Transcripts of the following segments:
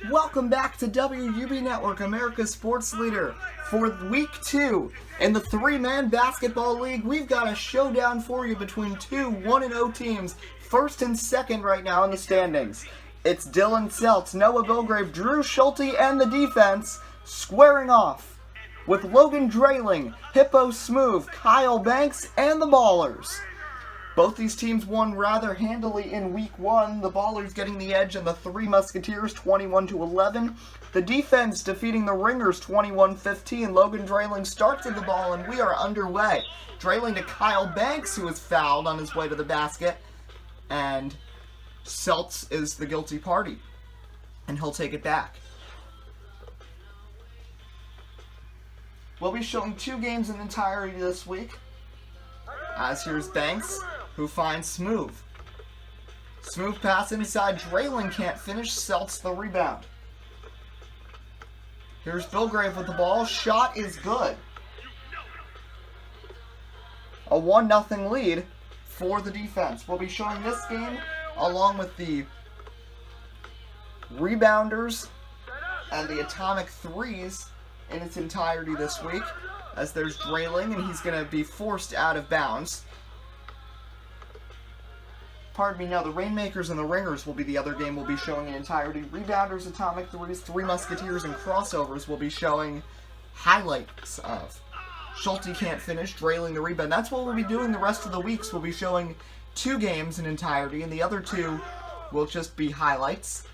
Welcome back to WUB Network, America's sports leader. For week 2 in the three-man basketball league, we've got a showdown for you between two 1-0 teams, first and second right now in the standings. It's Dylan Seltz, Noah Bilgrave, Drew Schulte, and the defense squaring off with Logan Dreyling, Hippo Smooth, Kyle Banks, and the Ballers. Both these teams won rather handily in week 1, the Ballers getting the edge and the Three Musketeers 21-11. The defense defeating the Ringers 21-15. Logan Dreyling starts at the ball and we are underway. Dreyling to Kyle Banks, who is fouled on his way to the basket. And Seltz is the guilty party. And he'll take it back. We'll be showing 2 games in entirety this week. As here's Banks, who finds Smooth. Smooth pass inside. Dreyling can't finish. Seltz the rebound. Here's Bilgrave with the ball. Shot is good. A 1-0 lead for the defense. We'll be showing this game along with the rebounders and the atomic threes in its entirety this week. As there's Dreyling, and he's going to be forced out of bounds. Pardon me, now the Rainmakers and the Ringers will be the other game we'll be showing in entirety. Rebounders, Atomic Threes, Three Musketeers, and Crossovers will be showing highlights of. Schulte can't finish, Dreyling the rebound. That's what we'll be doing the rest of the weeks. We'll be showing 2 games in entirety, and the other 2 will just be highlights.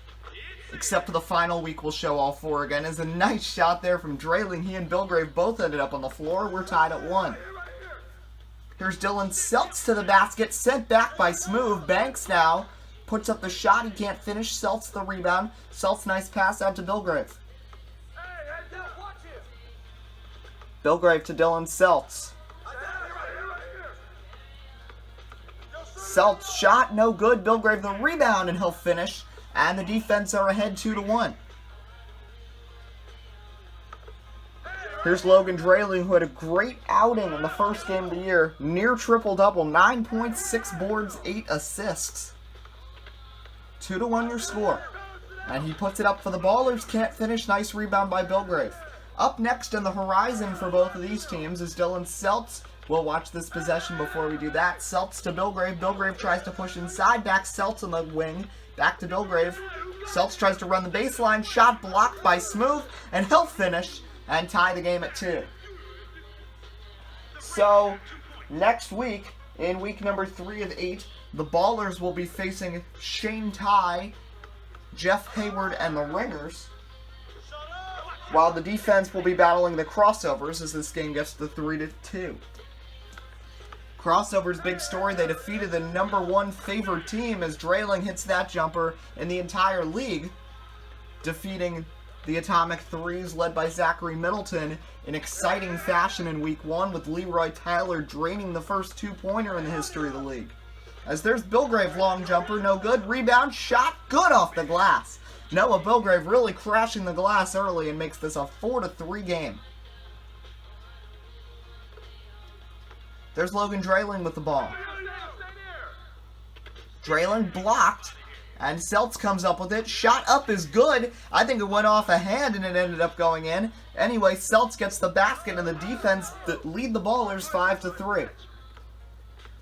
Except for the final week, we'll show all 4 again. It's a nice shot there from Dreyling. He and Bilgrave both ended up on the floor. We're tied at 1. Here's Dylan Seltz to the basket, sent back by Smooth. Banks now puts up the shot. He can't finish. Seltz the rebound. Seltz, nice pass out to Bilgrave. Bilgrave to Dylan Seltz. Seltz shot, no good. Bilgrave the rebound, and he'll finish. And the defense are ahead 2-1. Here's Logan Dreyling, who had a great outing in the first game of the year. Near triple-double, 9 points, 6 boards, 8 assists. 2-1 your score. And he puts it up for the Ballers. Can't finish. Nice rebound by Bilgrave. Up next in the horizon for both of these teams is Dylan Seltz. We'll watch this possession before we do that. Seltz to Bilgrave. Bilgrave tries to push inside. Back Seltz on the wing. Back to Bilgrave. Seltz tries to run the baseline. Shot blocked by Smooth. And he'll finish and tie the game at 2. So, next week, in week number 3 of 8, the Ballers will be facing Shane Ty, Jeff Hayward, and the Ringers. While the defense will be battling the Crossovers as this game gets to 3-2. Crossovers' big story, they defeated the number 1 favored team as Dreyling hits that jumper in the entire league, defeating the Atomic Threes led by Zachary Middleton in exciting fashion in week 1 with Leroy Tyler draining the first 2-pointer in the history of the league. As there's Bilgrave, long jumper, no good. Rebound, shot, good off the glass. Noah Bilgrave really crashing the glass early and makes this a 4-3 game. There's Logan Dreyling with the ball. Dreyling blocked, and Seltz comes up with it. Shot up is good. I think it went off a hand and it ended up going in. Anyway, Seltz gets the basket and the defense lead the Ballers 5-3.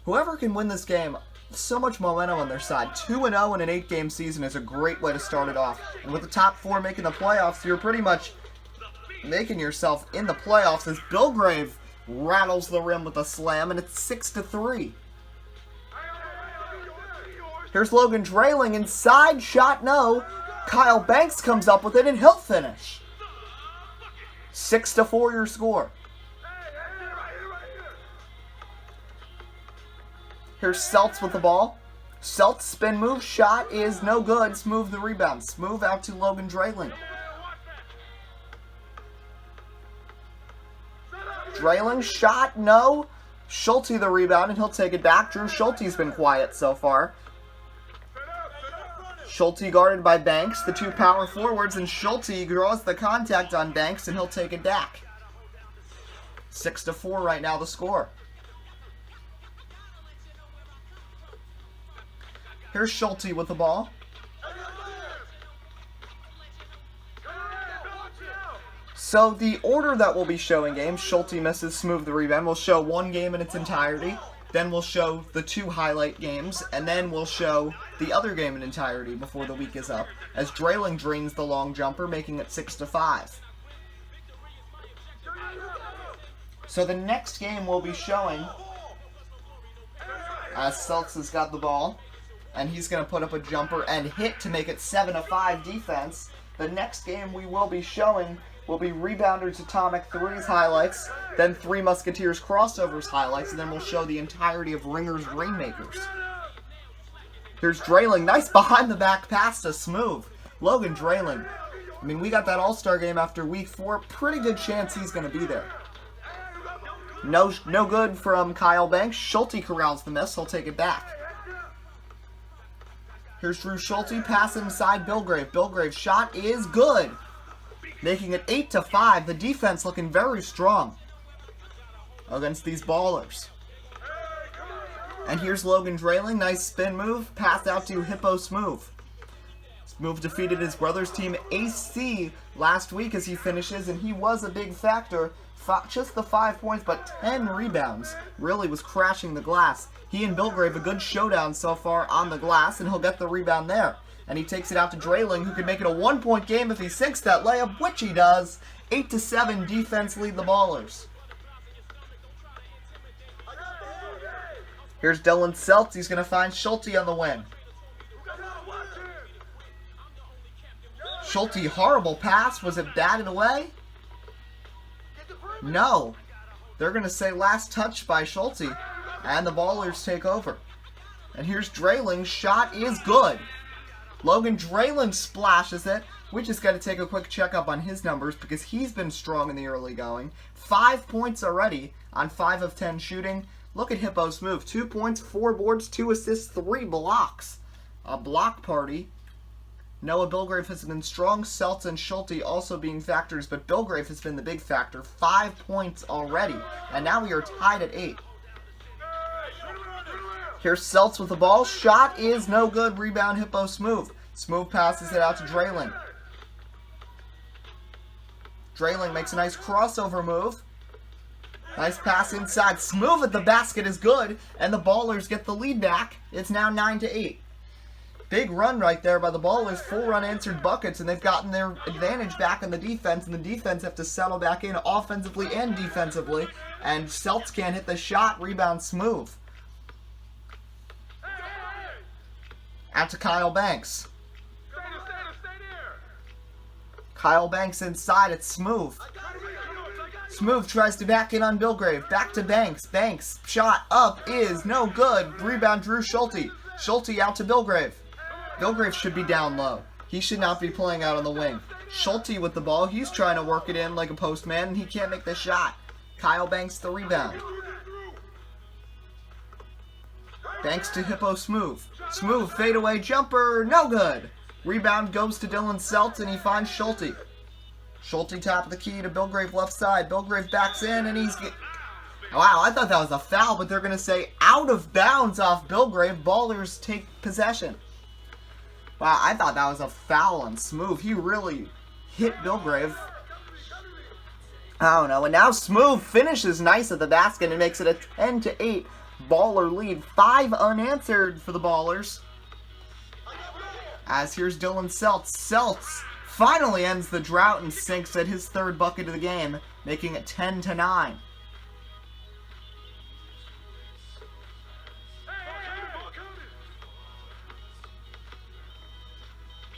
Whoever can win this game, so much momentum on their side. 2-0 in an 8-game season is a great way to start it off. And with the top 4 making the playoffs, you're pretty much making yourself in the playoffs as Bilgrave rattles the rim with a slam, and it's 6-3. Here's Logan Dreyling inside, shot no. Kyle Banks comes up with it, and he'll finish. 6-4 your score. Here's Seltz with the ball. Seltz spin move, shot is no good. Smooth the rebound. Smooth out to Logan Dreyling. Dreyling, shot, no. Schulte the rebound, and he'll take it back. Drew Schulte's been quiet so far. Schulte guarded by Banks, the 2 power forwards, and Schulte draws the contact on Banks, and he'll take it back. 6-4 right now, the score. Here's Schulte with the ball. So the order that we'll be showing games, Schulte misses, Smooth the rebound. We'll show one game in its entirety. Then we'll show the 2 highlight games. And then we'll show the other game in entirety before the week is up, as Dreyling drains the long jumper, making it 6-5. So the next game we'll be showing, as Seltz has got the ball, and he's going to put up a jumper and hit to make it 7-5 defense. The next game we will be showing will be Rebounders Atomic 3's highlights, then 3 Musketeers Crossovers highlights, and then we'll show the entirety of Ringers Rainmakers. Here's Dreyling. Nice behind-the-back pass to Smooth. Logan Dreyling. I mean, we got that All-Star game after week 4. Pretty good chance he's going to be there. No good from Kyle Banks. Schulte corrals the miss. He'll take it back. Here's Drew Schulte. Pass inside Bilgrave. Bilgrave's shot is good, making it 8-5. The defense looking very strong against these ballers. And here's Logan Dreyling. Nice spin move. Pass out to Hippo Smooth. Smooth defeated his brother's team AC last week as he finishes, and he was a big factor. Just the 5 points, but 10 rebounds. Really was crashing the glass. He and Bilgrave a good showdown so far on the glass, and he'll get the rebound there. And he takes it out to Dreyling, who can make it a 1-point game if he sinks that layup, which he does. 8-7 defense lead the Ballers. Here's Dylan Seltz. He's going to find Schulte on the wing. Schulte, horrible pass. Was it batted away? No. They're going to say last touch by Schulte. And the Ballers take over. And here's Dreyling's shot is good. Logan Dreyling splashes it. We just got to take a quick checkup on his numbers because he's been strong in the early going. 5 points already on 5 of 10 shooting. Look at Hippo's move. 2 points, 4 boards, 2 assists, 3 blocks. A block party. Noah Bilgrave has been strong. Seltz and Schulte also being factors, but Bilgrave has been the big factor. 5 points already. And now we are tied at 8. Here's Seltz with the ball. Shot is no good. Rebound Hippo Smooth. Smooth passes it out to Dreyling. Dreyling makes a nice crossover move. Nice pass inside. Smooth at the basket is good. And the Ballers get the lead back. It's now 9-8. Big run right there by the Ballers. 4 unanswered buckets. And they've gotten their advantage back in the defense. And the defense have to settle back in offensively and defensively. And Seltz can't hit the shot. Rebound Smooth. Out to Kyle Banks. Kyle Banks inside. It's Smooth. Smooth tries to back in on Bilgrave. Back to Banks. Banks shot up is no good. Rebound Drew Schulte. Schulte out to Bilgrave. Bilgrave should be down low. He should not be playing out on the wing. Schulte with the ball. He's trying to work it in like a postman, and he can't make the shot. Kyle Banks the rebound. Banks to Hippo Smooth. Smooth fadeaway jumper. No good. Rebound goes to Dylan Seltz, and he finds Schulte. Schulte top of the key to Bilgrave left side. Bilgrave backs in, and he's... Wow, I thought that was a foul, but they're going to say out of bounds off Bilgrave. Ballers take possession. Wow, I thought that was a foul on Smooth. He really hit Bilgrave. I don't know. And now Smooth finishes nice at the basket and makes it a 10-8 Baller lead. 5 unanswered for the Ballers. As here's Dylan Seltz. Seltz finally ends the drought and sinks at his 3rd bucket of the game, making it 10-9.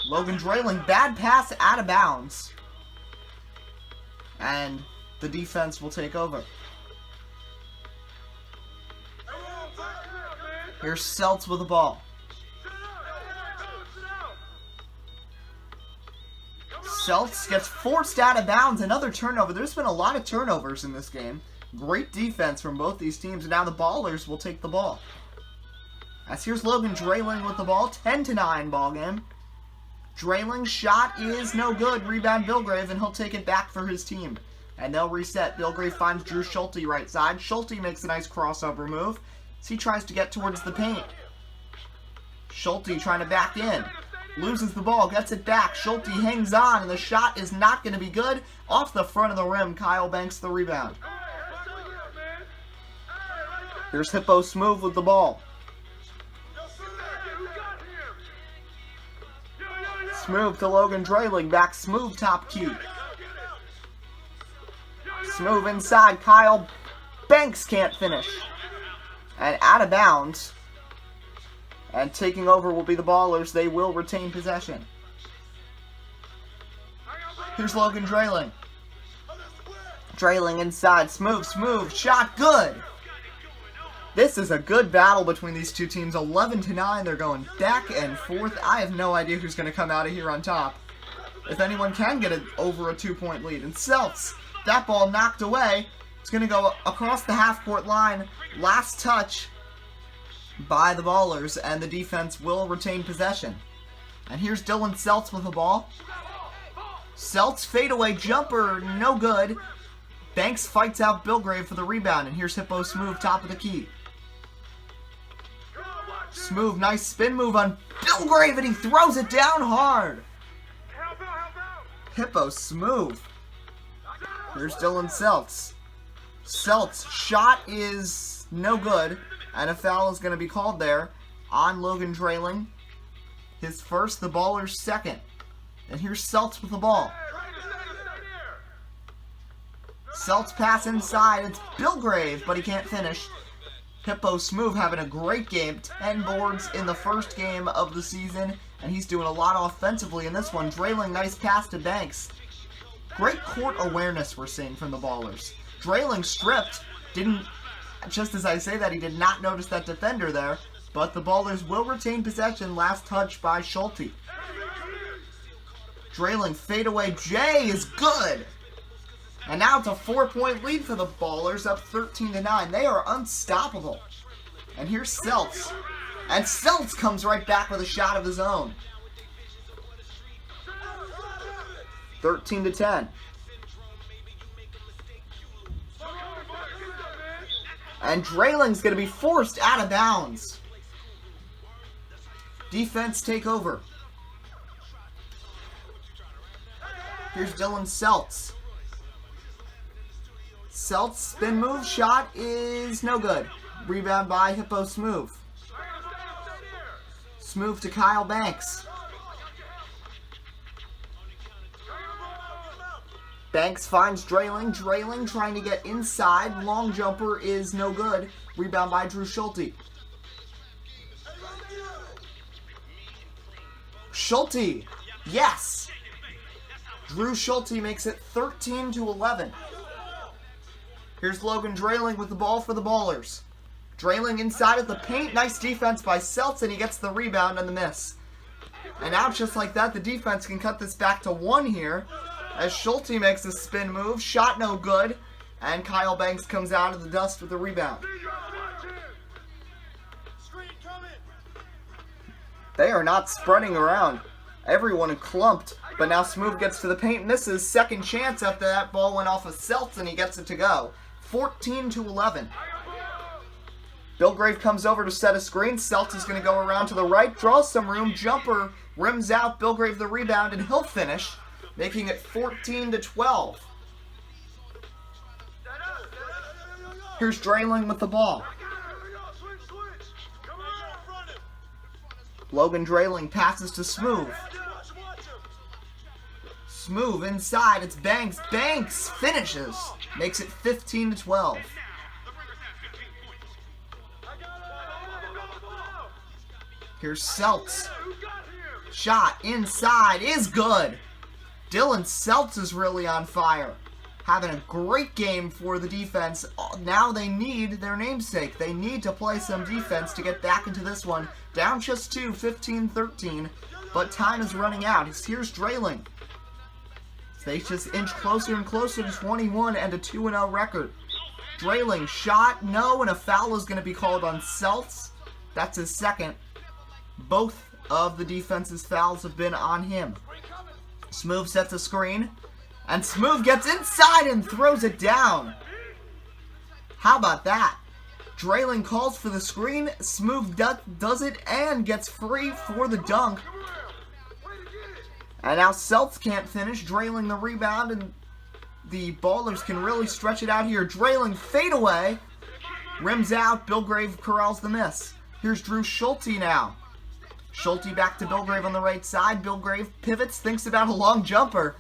Logan Dreyling, bad pass out of bounds. And the defense will take over. Here's Seltz with the ball. Seltz gets forced out of bounds. Another turnover. There's been a lot of turnovers in this game. Great defense from both these teams. And now the Ballers will take the ball. As here's Logan Dreyling with the ball. 10-9 ball game. Dreyling's shot is no good. Rebound Bilgrave, and he'll take it back for his team. And they'll reset. Bilgrave finds Drew Schulte right side. Schulte makes a nice crossover move as he tries to get towards the paint. Schulte trying to back in. loses the ball, gets it back. Schulte hangs on, and the shot is not going to be good. Off the front of the rim, Kyle Banks the rebound. Here's Hippo Smooth with the ball. Smooth to Logan Dreyling, back Smooth top key. Smooth inside, Kyle Banks can't finish. And out of bounds. And taking over will be the Ballers. They will retain possession. Here's Logan Dreyling. Dreyling inside, Smooth, shot good. This is a good battle between these two teams. 11-9, they're going back and forth. I have no idea who's going to come out of here on top. If anyone can get it over a 2-point lead. And Seltz, that ball knocked away. It's going to go across the half-court line. Last touch by the Ballers, and the defense will retain possession. And here's Dylan Seltz with the ball. Seltz fadeaway jumper, no good. Banks fights out Bilgrave for the rebound, and here's Hippo Smooth, top of the key. Smooth, nice spin move on Bilgrave, and he throws it down hard. Hippo Smooth. Here's Dylan Seltz. Seltz, shot is no good, and a foul is going to be called there on Logan Dreyling. His first, the Ballers' second. And here's Seltz with the ball. Seltz pass inside. It's Bilgrave, but he can't finish. Hippo Smooth having a great game. 10 boards in the first game of the season, and he's doing a lot offensively in this one. Dreyling, nice pass to Banks. Great court awareness we're seeing from the Ballers. Dreyling stripped. Just as I say that, he did not notice that defender there, but the Ballers will retain possession. Last touch by Schulte. Dreyling fadeaway J is good. And now it's a 4-point lead for the Ballers, up 13-9. They are unstoppable. And here's Seltz. And Seltz comes right back with a shot of his own. 13-10. And Dreyling's going to be forced out of bounds. Defense take over. Here's Dylan Seltz. Seltz spin move shot is no good. Rebound by Hippo Smooth. Smooth to Kyle Banks. Banks finds Dreyling. Dreyling trying to get inside. Long jumper is no good. Rebound by Drew Schulte. Schulte. Yes. Drew Schulte makes it 13-11. Here's Logan Dreyling with the ball for the Ballers. Dreyling inside of the paint. Nice defense by Seltz, and he gets the rebound and the miss. And now just like that, the defense can cut this back to 1 here. As Schulte makes a spin move. Shot no good. And Kyle Banks comes out of the dust with the rebound. They are not spreading around. Everyone clumped. But now Smooth gets to the paint, misses. Second chance after that ball went off of Seltz, and he gets it to go. 14-11. Bilgrave comes over to set a screen. Seltz is going to go around to the right, draws some room. Jumper rims out. Bilgrave the rebound, and he'll finish, making it 14-12. Here's Dreyling with the ball. Logan Dreyling passes to Smooth. Smooth inside. It's Banks. Banks finishes. Makes it 15-12. Here's Seltz. Shot inside is good. Dylan Seltz is really on fire. Having a great game for the defense. Now they need their namesake. They need to play some defense to get back into this one. Down just 2, 15-13. But time is running out. Here's Dreyling. They just inch closer and closer to 21 and a 2-0 record. Dreyling shot, no, and a foul is going to be called on Seltz. That's his second. Both of the defense's fouls have been on him. Smooth sets a screen, and Smooth gets inside and throws it down. How about that? Dreyling calls for the screen, Smooth does it and gets free for the dunk. And now Seltz can't finish. Dreyling the rebound, and the Ballers can really stretch it out here. Dreyling fadeaway. Rims out. Bilgrave corrals the miss. Here's Drew Schulte now. Schulte back to Bilgrave on the right side. Bilgrave pivots, thinks about a long jumper.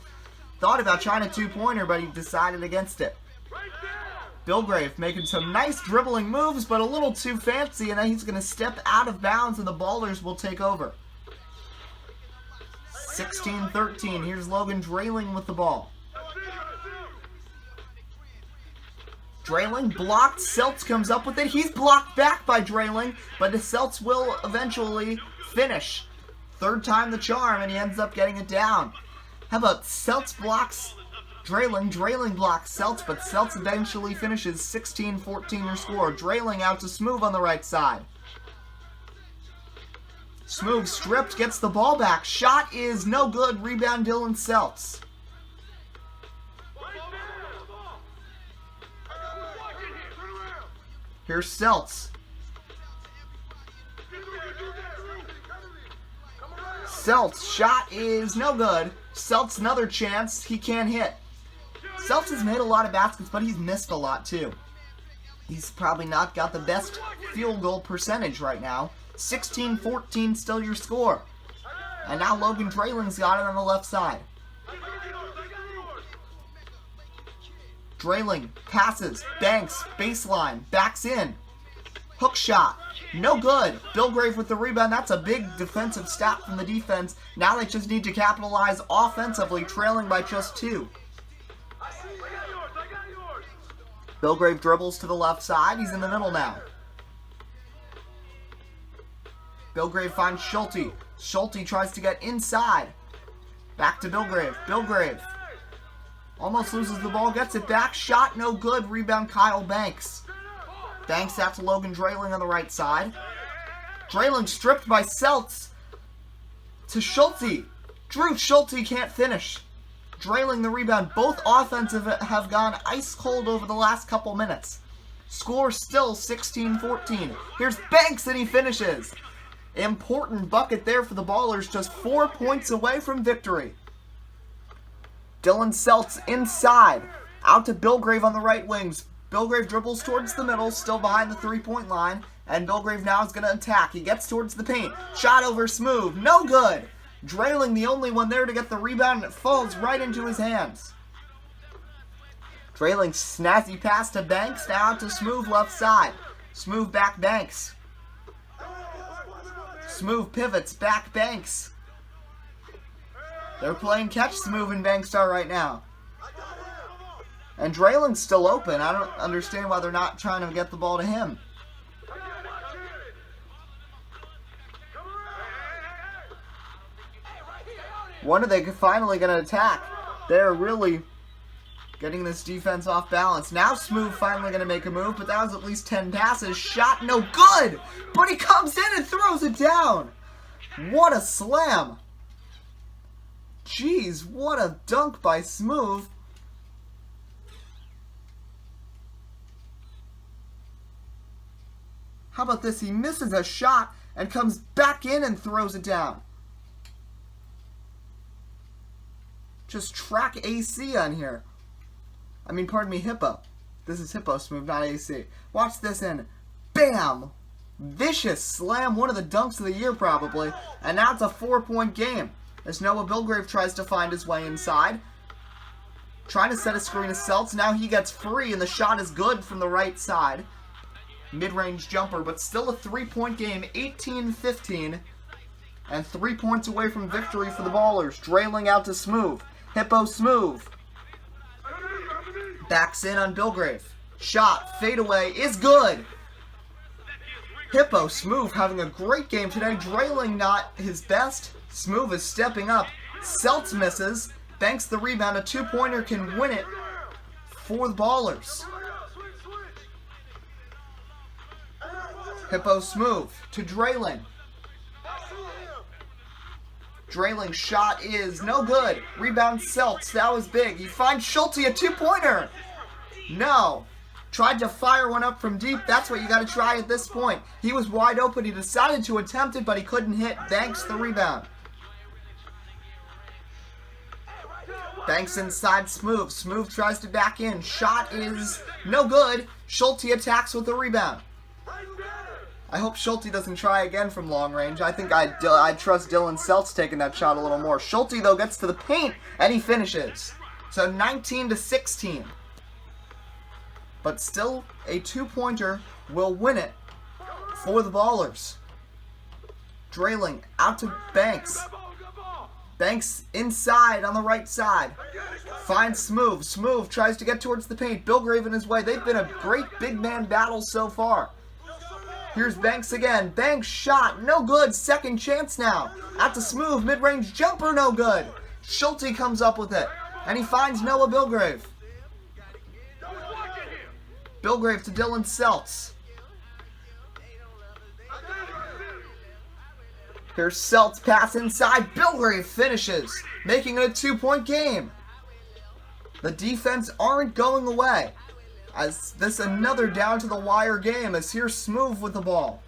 Thought about trying a two-pointer, but he decided against it. Bilgrave making some nice dribbling moves, but a little too fancy, and then he's going to step out of bounds, and the Ballers will take over. 16-13. Here's Logan Dreyling with the ball. Dreyling blocked. Seltz comes up with it. He's blocked back by Dreyling, but the Seltz will eventually finish. Third time the charm, and he ends up getting it down. How about Seltz blocks Dreyling? Dreyling blocks Seltz, but Seltz eventually finishes. 16-14 your score. Dreyling out to Smoove on the right side. Smoove stripped, gets the ball back. Shot is no good. Rebound Dylan Seltz. Here's Seltz. Seltz, shot is no good. Seltz, another chance. He can't hit. Seltz has made a lot of baskets, but he's missed a lot too. He's probably not got the best field goal percentage right now. 16-14 still your score. And now Logan Dreyling's got it on the left side. Dreyling passes, banks, baseline, backs in. Hook shot, no good. Bilgrave with the rebound. That's a big defensive stat from the defense. Now they just need to capitalize offensively, trailing by just 2. Bilgrave dribbles to the left side. He's in the middle now. Bilgrave finds Schulte. Schulte tries to get inside. Back to Bilgrave. Bilgrave almost loses the ball, gets it back. Shot no good. Rebound Kyle Banks. Banks out to Logan Dreyling on the right side. Dreyling stripped by Seltz to Schulte. Drew Schulte can't finish. Dreyling the rebound. Both offensive have gone ice cold over the last couple minutes. Score still 16-14. Here's Banks and he finishes. Important bucket there for the Ballers. Just 4 points away from victory. Dylan Seltz inside. Out to Bilgrave on the right wings. Bilgrave dribbles towards the middle, still behind the three-point line. And Bilgrave now is going to attack. He gets towards the paint. Shot over Smoove. No good. Dreyling the only one there to get the rebound, and it falls right into his hands. Dreyling snazzy pass to Banks. Now to Smoove left side. Smoove back Banks. Smoove pivots back Banks. They're playing catch Smoove and Banks are right now. And Dreyling's still open. I don't understand why they're not trying to get the ball to him. When are they finally going to attack? They're really getting this defense off balance. Now Smoove finally going to make a move, but that was at least 10 passes. Shot no good! But he comes in and throws it down! What a slam! Jeez, what a dunk by Smoove. How about this? He misses a shot and comes back in and throws it down. Just track AC on here. I mean, pardon me, Hippo. This is Hippo Smoove, not AC. Watch this and bam! Vicious slam, one of the dunks of the year probably. And now it's a 4-point game. As Noah Bilgrave tries to find his way inside. Trying to set a screen to Seltz. Now he gets free and the shot is good from the right side. Mid-range jumper, but still a 3-point game. 18-15. And 3 points away from victory for the Ballers. Dreyling out to Smoove. Hippo Smoove. Backs in on Bilgrave. Shot, fadeaway, is good. Hippo Smoove having a great game today. Dreyling not his best. Smoove is stepping up. Seltz misses. Banks the rebound. A 2-pointer can win it for the Ballers. Hippo Smoove to Dreyling. Dreyling's shot is no good. Rebound Seltz. That was big. He finds Schulte, a 2-pointer. No. Tried to fire one up from deep. That's what you got to try at this point. He was wide open. He decided to attempt it, but he couldn't hit. Banks the rebound. Banks inside Smooth. Smooth tries to back in. Shot is no good. Schulte attacks with the rebound. I hope Schulte doesn't try again from long range. I think I'd trust Dylan Seltz taking that shot a little more. Schulte, though, gets to the paint, and he finishes. So 19-16. But still, a two-pointer will win it for the Ballers. Dreyling out to Banks. Banks inside on the right side. Finds Smooth. Smooth tries to get towards the paint. Bilgrave in his way. They've been a great big man battle so far. Here's Banks again. Banks shot. No good. Second chance now. Out to Smooth. Mid-range jumper. No good. Schulte comes up with it. And he finds Noah Bilgrave. Bilgrave to Dylan Seltz. Here's Seltz, pass inside. Bilgrave finishes, making it a two-point game. The defense aren't going away, as this another down-to-the-wire game, as here's Smooth with the ball.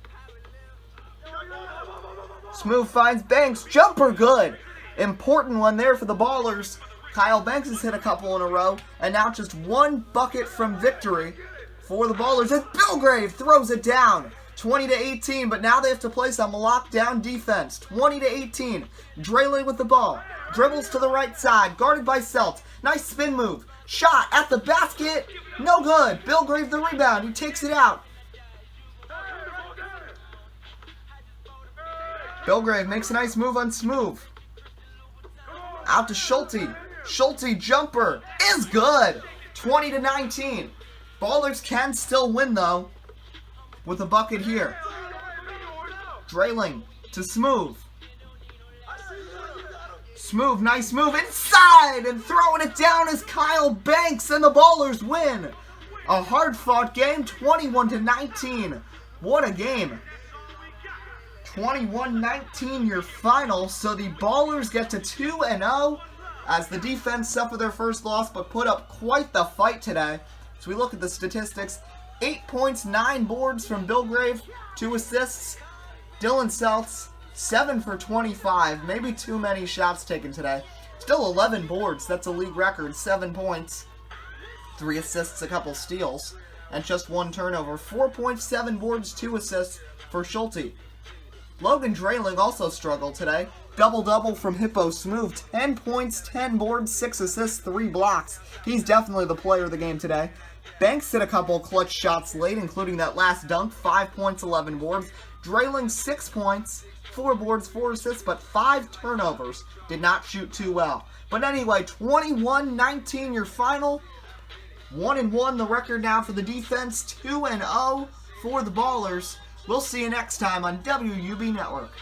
Smooth finds Banks. Jumper good. Important one there for the Ballers. Kyle Banks has hit a couple in a row, and now just one bucket from victory for the Ballers, as Bilgrave throws it down. 20-18, but now they have to play some lockdown defense. 20-18. Dreyling with the ball. Dribbles to the right side. Guarded by Seltz. Nice spin move. Shot at the basket. No good. Bilgrave the rebound. He takes it out. Bilgrave makes a nice move on Smooth. Out to Schulte. Schulte jumper is good. 20-19. Ballers can still win though, with a bucket here. Dreyling to Smooth. Smooth, nice move inside, and throwing it down is Kyle Banks, and the Ballers win. A hard-fought game, 21-19. What a game. 21-19 your final, so the Ballers get to 2-0 as the defense suffered their first loss but put up quite the fight today. So we look at the statistics. 8 points, 9 boards from Bilgrave, 2 assists. Dylan Seltz, 7 for 25. Maybe too many shots taken today. Still 11 boards. That's a league record. 7 points, 3 assists, a couple steals, and just 1 turnover. 4 points, 7 boards, 2 assists for Schulte. Logan Dreyling also struggled today. Double-double from Hippo Smooth. 10 points, 10 boards, 6 assists, 3 blocks. He's definitely the player of the game today. Banks hit a couple clutch shots late, including that last dunk. 5 points, 11 boards. Dreyling 6 points, 4 boards, 4 assists, but 5 turnovers. Did not shoot too well. But anyway, 21-19 your final. 1-1 the record now for the defense. 2-0 for the Ballers. We'll see you next time on WUB Network.